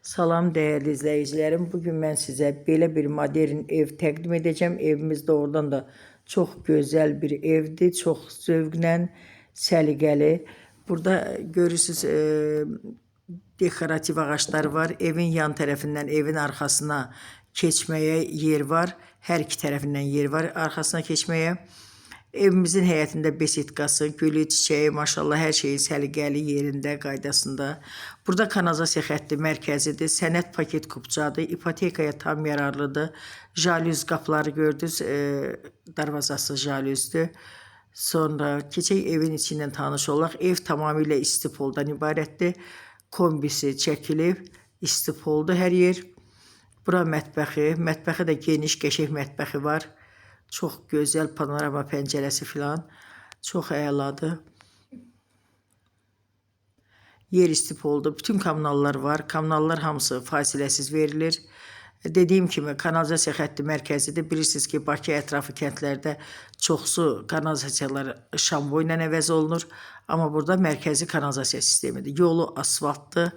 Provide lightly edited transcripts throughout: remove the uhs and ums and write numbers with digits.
Salam değerli izleyicilerim. Bugün ben size böyle bir modern ev təqdim edeceğim. Evimiz doğrudan da çok güzel bir evdi. Çok zövqlə, səliqəli. Burada görürsünüz dekoratif ağaçlar var. Evin yan tərəfindən, evin arxasına keçməyə yer var. Hər iki tərəfindən yer var arxasına keçməyə. Evimizin həyətində besetkası, gülü, çiçeği, maşallah hər şeyi səliqəli yerində, qaydasında. Burada kanalizasiya xətti mərkəzidir. Sənəd paket kupçadır. İpotekaya tam yararlıdır. Jalüz qapıları gördünüz. Darvazası jalüzdür. Sonra keçək evin içindən tanış olaq. Ev tamamilə istipoldan ibarətdir. Kombisi çəkilib, istipoldur hər yer. Bura mətbəxi. Mətbəxi də geniş, qəşəng mətbəxi var. Çox gözəl panorama pəncərəsi filan. Çox əladır. Yer istipoldur. Bütün kommunallar var. Kommunallar hamısı fasiləsiz verilir. Dediyim kimi kanalizasiya xətti mərkəzidir. Bilirsiniz ki, Bakı ətrafı kəndlərdə çoxsu kanalizasiyalar şambo ilə əvəz olunur. Amma burada mərkəzi kanalizasiya sistemidir. Yolu asfaltdır.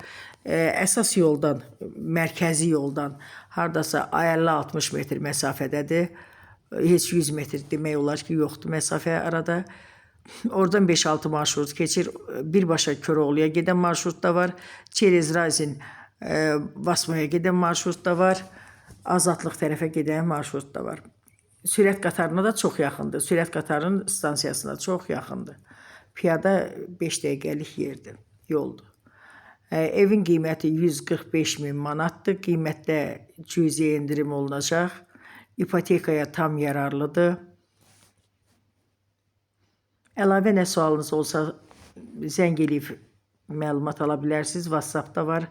Əsas yoldan, mərkəzi yoldan hardasa 50-60 metr məsafədədir. Heç 100 metr demək olar ki, yoxdur məsafə arada. Oradan 5-6 marşrut keçir. Birbaşa Köroğlu'ya gedən marşrut da var. Çerez Razin Vasmo'ya gedən marşrut da var. Azadlıq tərəfə gedən marşrut da var. Sürət qatarına da çox yaxındır. Sürət qatarının stansiyasına çox yaxındır. Piyada 5 dəqiqəlik yerdir, yoldur. Evin qiyməti 145 min manatdır. Qiymətdə cüzi indirim olunacaq. İpotekaya tam yararlıdır. Əlavə nə sualınız olsa zəng eləyib məlumat ala bilərsiniz. WhatsApp'da var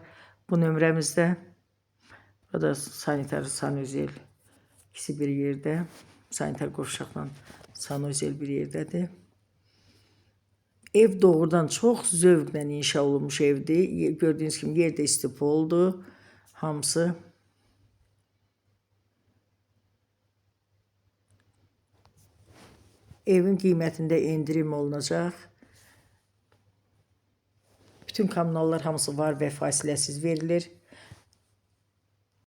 bu nömrəmizdə. Burada sanitar sanuzel ikisi bir yerdə. Sanitar qovşaqla sanuzel bir yerdədir. Ev doğrudan çox zövqlə inşa olunmuş evdir. Gördüyünüz kimi yerdə istipoldur. Hamısı. Evin qiymətində indirim olunacaq. Bütün kommunallar hamısı var və fasiləsiz verilir.